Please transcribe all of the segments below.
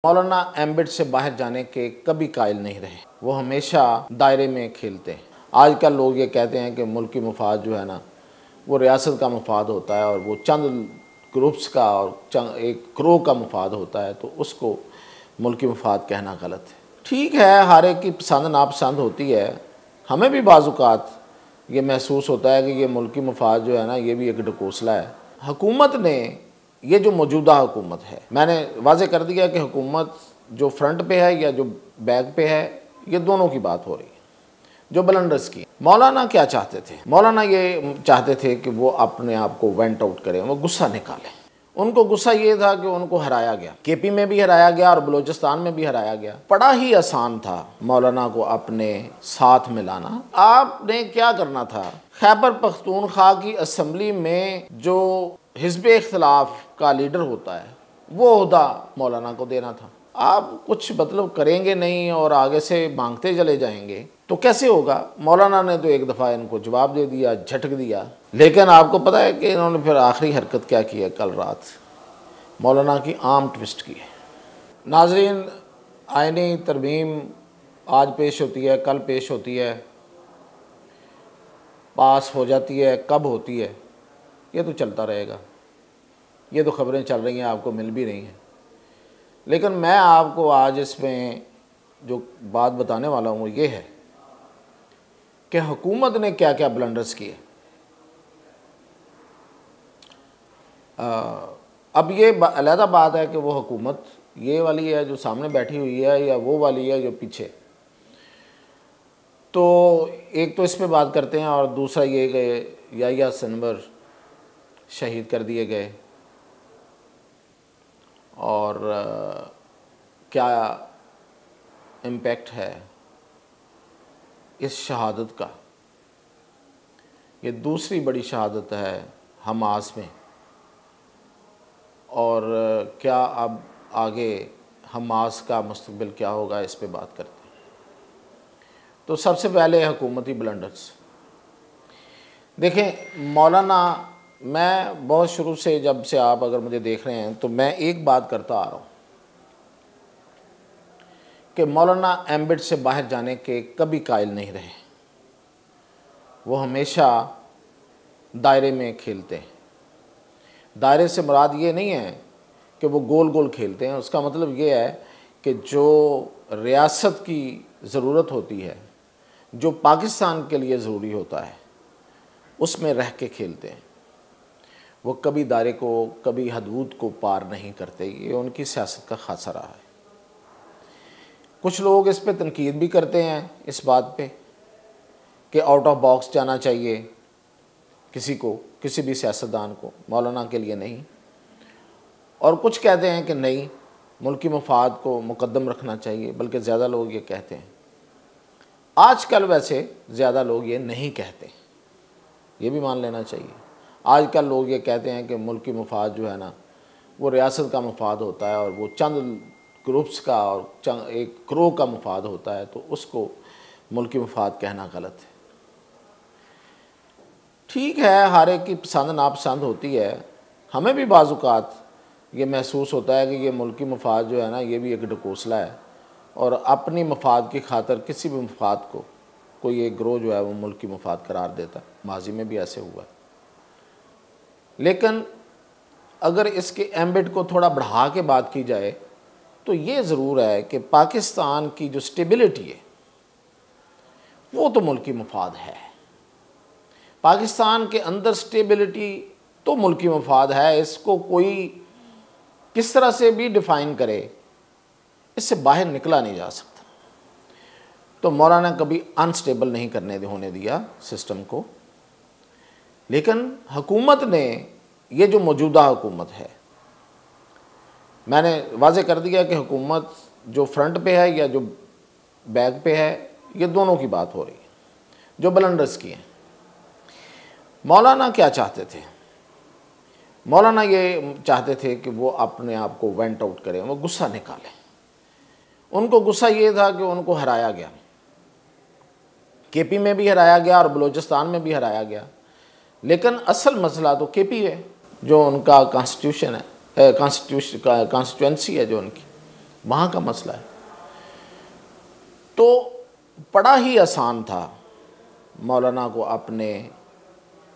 मौलाना ambit से बाहर जाने के कभी कायल नहीं रहे। वो हमेशा दायरे में खेलते हैं। आजकल लोग ये कहते हैं कि मुल्की मफाद जो है ना वो रियासत का मफाद होता है और वो चंद ग्रुप्स का और एक क्रो का मफाद होता है, तो उसको मुल्की मफाद कहना गलत है। ठीक है, हर एक की पसंद नापसंद होती है। हमें भी बाज़-औक़ात ये महसूस होता है कि ये मुल्की मफाद जो है ना ये भी एक ढकोसला है। हुकूमत ने, ये जो मौजूदा हुकूमत है, मैंने वाज़े कर दिया कि हुकूमत जो फ्रंट पे है या जो बैक पे है, ये दोनों की बात हो रही है। जो ब्लंडर्स की, मौलाना क्या चाहते थे? मौलाना ये चाहते थे कि वो अपने आप को वेंट आउट करें, वो गुस्सा निकालें। उनको गुस्सा ये था कि उनको हराया गया, केपी में भी हराया गया और बलूचिस्तान में भी हराया गया। बड़ा ही आसान था मौलाना को अपने साथ मिलाना। आपने क्या करना था, खैबर पख्तूनख्वा की असम्बली में जो हिज़्ब इख्तिलाफ का लीडर होता है वो ओहदा मौलाना को देना था। आप कुछ मतलब करेंगे नहीं और आगे से मांगते चले जाएंगे तो कैसे होगा? मौलाना ने तो एक दफ़ा इनको जवाब दे दिया, झटक दिया। लेकिन आपको पता है कि इन्होंने फिर आखिरी हरकत क्या की है? कल रात मौलाना की आर्म ट्विस्ट की है। नाज़रीन, आईनी तरमीम आज पेश होती है, कल पेश होती है, पास हो जाती है, कब होती है ये तो चलता रहेगा। ये तो ख़बरें चल रही हैं, आपको मिल भी रही हैं। लेकिन मैं आपको आज इसमें जो बात बताने वाला हूँ वो ये है कि हुकूमत ने क्या क्या ब्लंडर्स किए। अब ये अलहदा बात है कि वो हुकूमत ये वाली है जो सामने बैठी हुई है या वो वाली है जो पीछे। तो एक तो इस पे बात करते हैं और दूसरा ये कि याह्या सिनवर शहीद कर दिए गए और क्या इम्पैक्ट है इस शहादत का। ये दूसरी बड़ी शहादत है हमास में, और क्या अब आगे हमास का मुस्तकबिल क्या होगा, इस पे बात करते हैं। तो सबसे पहले हुकूमती ब्लंडर्स देखें। मौलाना, मैं बहुत शुरू से, जब से आप अगर मुझे देख रहे हैं तो मैं एक बात करता आ रहा हूँ कि मौलाना एम्बिट से बाहर जाने के कभी कायल नहीं रहे। वो हमेशा दायरे में खेलते हैं। दायरे से मुराद ये नहीं है कि वो गोल गोल खेलते हैं, उसका मतलब ये है कि जो रियासत की ज़रूरत होती है, जो पाकिस्तान के लिए ज़रूरी होता है, उसमें रह के खेलते हैं। वो कभी दायरे को, कभी हदूद को पार नहीं करते। ये उनकी सियासत का खासा रहा है। कुछ लोग इस पे तनकीद भी करते हैं, इस बात पे कि आउट ऑफ बॉक्स जाना चाहिए किसी को, किसी भी सियासतदान को, मौलाना के लिए नहीं। और कुछ कहते हैं कि नहीं, मुल्की मफाद को मुकद्दम रखना चाहिए, बल्कि ज़्यादा लोग ये कहते हैं। आजकल वैसे ज़्यादा लोग ये नहीं कहते, ये भी मान लेना चाहिए। आजकल लोग ये कहते हैं कि मुल्की मफाद जो है ना वो रियासत का मफाद होता है और वो चंद ग्रुप्स का और एक क्रो का मफाद होता है, तो उसको मुल्की मफाद कहना गलत है। ठीक है, हर एक की पसंद नापसंद होती है। हमें भी बाज़-औक़ात ये महसूस होता है कि ये मुल्की मफाद जो है ना ये भी एक ढकोसला है और अपनी मफाद की खातर किसी भी मफाद को कोई एक ग्रोह जो है वो मुल्की मफाद करार देता है। माजी में भी ऐसे हुआ है। लेकिन अगर इसके एम्बिट को थोड़ा बढ़ा के बात की जाए तो ये ज़रूर है कि पाकिस्तान की जो स्टेबिलिटी है वो तो मुल्की मफाद है। पाकिस्तान के अंदर स्टेबिलिटी तो मुल्की मफाद है। इसको कोई किस तरह से भी डिफ़ाइन करे, इससे बाहर निकला नहीं जा सकता। तो मौलाना कभी अनस्टेबल नहीं होने दिया सिस्टम को। लेकिन हुकूमत ने, ये जो मौजूदा हुकूमत है, मैंने वाज़े कर दिया कि हुकूमत जो फ्रंट पे है या जो बैक पे है, ये दोनों की बात हो रही है। जो ब्लंडर्स की हैं, मौलाना क्या चाहते थे? मौलाना ये चाहते थे कि वो अपने आप को वेंट आउट करें, वो गुस्सा निकालें। उनको गुस्सा ये था कि उनको हराया गया, केपी में भी हराया गया और बलूचिस्तान में भी हराया गया। लेकिन असल मसला तो केपी है, जो उनका कॉन्स्टिट्यूशन है, कॉन्स्टिट्यूंसी है जो उनकी, वहाँ का मसला है। तो बड़ा ही आसान था मौलाना को अपने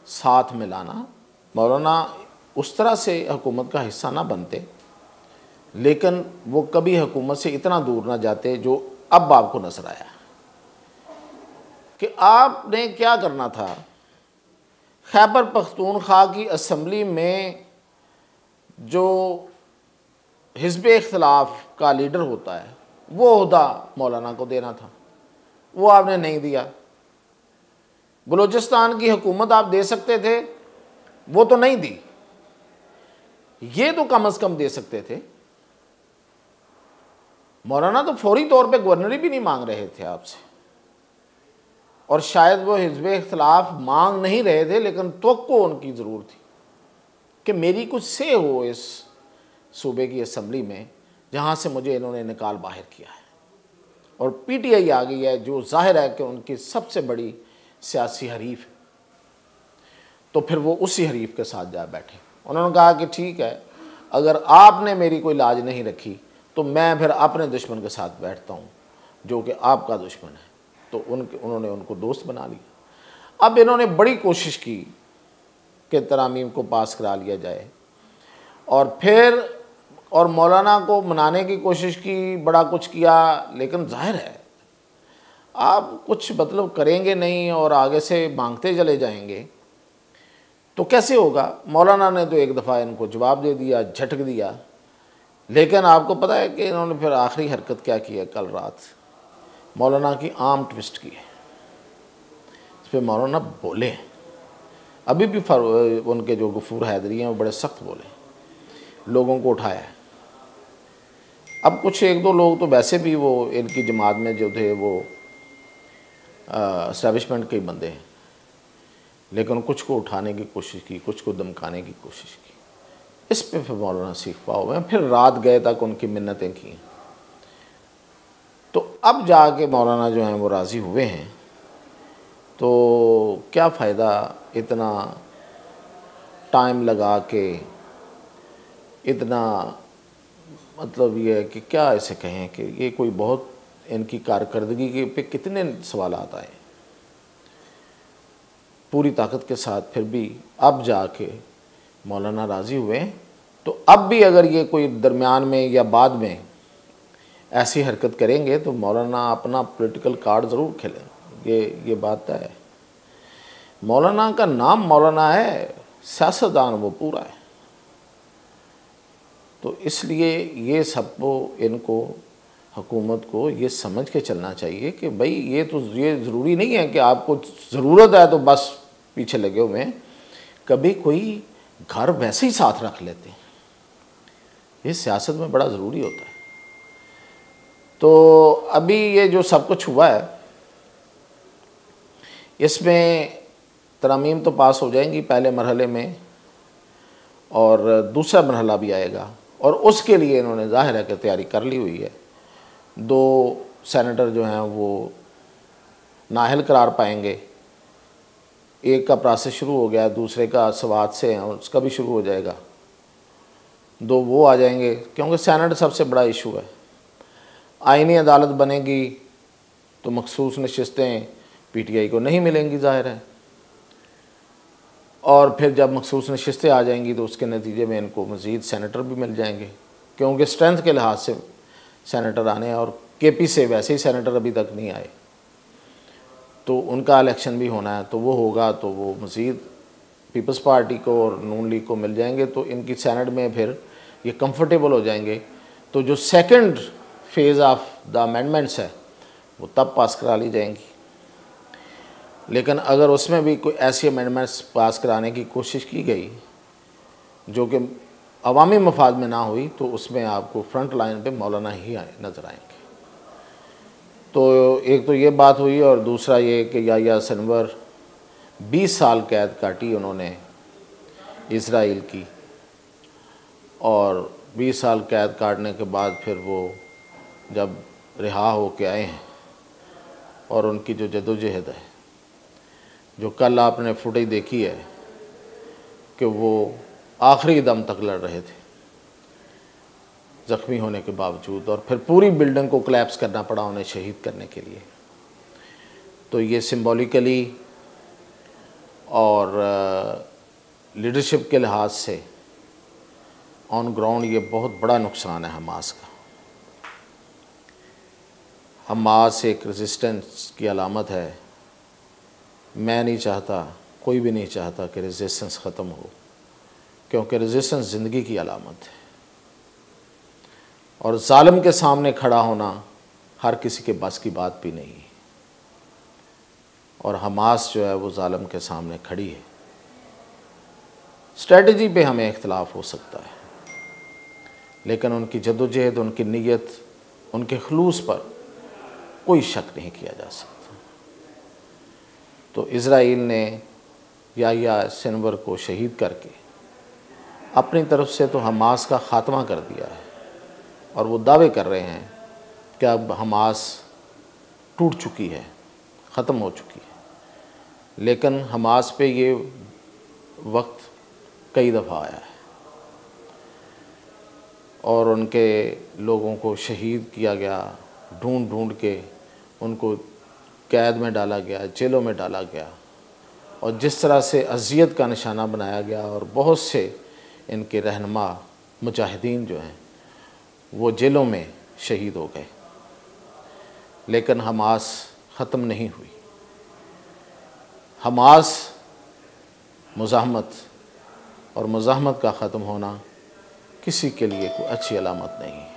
साथ मिलाना। मौलाना उस तरह से हुकूमत का हिस्सा ना बनते, लेकिन वो कभी हुकूमत से इतना दूर ना जाते जो अब आपको नजर आया कि आपने क्या करना था। खैबर पख्तूनख्वा की असम्बली में जो हिज़्ब इख्तिलाफ का लीडर होता है वो ओहदा मौलाना को देना था, वो आपने नहीं दिया। बलूचिस्तान की हुकूमत आप दे सकते थे, वो तो नहीं दी। ये तो कम से कम दे सकते थे। मौलाना तो फौरी तौर पे गवर्नरी भी नहीं मांग रहे थे आपसे, और शायद वो हिज़्ब इख्तिलाफ मांग नहीं रहे थे, लेकिन तवक्को उनकी ज़रूर थी कि मेरी कुछ से हो इस सूबे की असम्बली में जहाँ से मुझे इन्होंने निकाल बाहर किया है। और पीटीआई आ गई है जो जाहिर है कि उनकी सबसे बड़ी सियासी हरीफ है। तो फिर वो उसी हरीफ के साथ जा बैठे। उन्होंने कहा कि ठीक है, अगर आपने मेरी कोई लाज नहीं रखी तो मैं फिर अपने दुश्मन के साथ बैठता हूँ जो कि आपका दुश्मन है। तो उन्होंने उनको दोस्त बना लिया। अब इन्होंने बड़ी कोशिश की कि तरामीम को पास करा लिया जाए, और फिर और मौलाना को मनाने की कोशिश की, बड़ा कुछ किया, लेकिन जाहिर है आप कुछ मतलब करेंगे नहीं और आगे से मांगते चले जाएंगे तो कैसे होगा। मौलाना ने तो एक दफ़ा इनको जवाब दे दिया, झटक दिया। लेकिन आपको पता है कि इन्होंने फिर आखिरी हरकत क्या की है? कल रात मौलाना की आर्म ट्विस्ट की है। इस पर मौलाना बोले, अभी भी उनके जो गफूर हैदरी हैं वो बड़े सख्त बोले, लोगों को उठाया है। अब कुछ एक दो लोग तो वैसे भी वो इनकी जमात में जो थे वो एस्टैब्लिशमेंट के ही बंदे हैं, लेकिन कुछ को उठाने की कोशिश की, कुछ को धमकाने की कोशिश की। इस पे फिर मौलाना सीख पाओ में फिर रात गए तक उनकी मिन्नतें की। तो अब जाके मौलाना जो हैं वो राज़ी हुए हैं। तो क्या फ़ायदा इतना टाइम लगा के, इतना मतलब ये है कि क्या ऐसे कहें कि ये कोई बहुत इनकी कारकर्दगी के पे कितने सवाल आता है। पूरी ताकत के साथ फिर भी अब जाके मौलाना राज़ी हुए। तो अब भी अगर ये कोई दरमियान में या बाद में ऐसी हरकत करेंगे तो मौलाना अपना पॉलिटिकल कार्ड ज़रूर खेलें, ये बात है। मौलाना का नाम मौलाना है, सियासतदान वो पूरा है। तो इसलिए ये सबको, इनको, हुकूमत को ये समझ के चलना चाहिए कि भाई ये ज़रूरी नहीं है कि आपको ज़रूरत है तो बस पीछे लगे हुए हैं। कभी कोई घर वैसे ही साथ रख लेते हैं, ये सियासत में बड़ा ज़रूरी होता है। तो अभी ये जो सब कुछ हुआ है इसमें तरमीम तो पास हो जाएंगी पहले मरहले में, और दूसरा मरहला भी आएगा, और उसके लिए इन्होंने ज़ाहिर है कि तैयारी कर ली हुई है। 2 सेनेटर जो हैं वो नाअहल करार पाएंगे, एक का प्रोसेस शुरू हो गया, दूसरे का सवात से है उसका भी शुरू हो जाएगा। 2 वो आ जाएंगे क्योंकि सेनेट सबसे बड़ा इशू है। आईनी अदालत बनेगी तो मखसूस नशिस्तें पीटीआई को नहीं मिलेंगी ज़ाहिर है, और फिर जब मखसूस नशिस्तें आ जाएंगी तो उसके नतीजे में इनको मज़ीद सेनेटर भी मिल जाएंगे, क्योंकि स्ट्रेंथ के लिहाज से सेनेटर आने हैं, और केपी से वैसे ही सेनेटर अभी तक नहीं आए, तो उनका इलेक्शन भी होना है। तो वो होगा तो वो मज़ीद पीपल्स पार्टी को और नून लीग को मिल जाएंगे, तो इनकी सेनेट में फिर ये कंफर्टेबल हो जाएंगे। तो जो second phase of the amendments है वो तब पास करा ली जाएंगी। लेकिन अगर उसमें भी कोई ऐसी अमेंडमेंट्स पास कराने की कोशिश की गई जो कि अवामी मफाद में ना हुई, तो उसमें आपको फ्रंट लाइन पे मौलाना ही नज़र आएंगे। तो एक तो ये बात हुई, और दूसरा ये कि याह्या सिनवर 20 साल कैद काटी उन्होंने इज़राइल की, और 20 साल कैद काटने के बाद फिर वो जब रिहा हो के आए हैं, और उनकी जो जदोजहद है, जो कल आपने फुटेज देखी है कि वो आखिरी दम तक लड़ रहे थे, ज़ख्मी होने के बावजूद, और फिर पूरी बिल्डिंग को कोलैप्स करना पड़ा उन्हें शहीद करने के लिए। तो ये सिंबॉलिकली और लीडरशिप के लिहाज से ऑन ग्राउंड ये बहुत बड़ा नुकसान है हमास का। हमास एक रेजिस्टेंस की अलामत है। मैं नहीं चाहता, कोई भी नहीं चाहता कि रेजिस्टेंस ख़त्म हो, क्योंकि रेजिस्टेंस ज़िंदगी की अलामत है। और ज़ालिम के सामने खड़ा होना हर किसी के बस की बात भी नहीं है, और हमास जो है वो ज़ालिम के सामने खड़ी है। स्ट्रेटजी पे हमें इख्तलाफ हो सकता है, लेकिन उनकी जद्दोजहद, उनकी नीयत, उनके खलूस पर कोई शक नहीं किया जा सकता। तो इज़राइल ने याह्या सिनवर को शहीद करके अपनी तरफ से तो हमास का ख़ात्मा कर दिया है, और वो दावे कर रहे हैं कि अब हमास टूट चुकी है, ख़त्म हो चुकी है। लेकिन हमास पे ये वक्त कई दफ़ा आया है और उनके लोगों को शहीद किया गया, ढूंढ ढूंढ के उनको कैद में डाला गया, जेलों में डाला गया, और जिस तरह से अज़ियत का निशाना बनाया गया, और बहुत से इनके रहनुमा मुजाहिदीन जो हैं वो जेलों में शहीद हो गए। लेकिन हमास ख़त्म नहीं हुई। हमास मुज़ाहमत, और मुज़ाहमत का ख़त्म होना किसी के लिए कोई अच्छी अलामत नहीं है।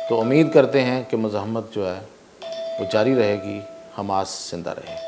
तो उम्मीद करते हैं कि मुज़ाहमत जो है वो जारी रहेगी, हमास ज़िंदा रहेगी।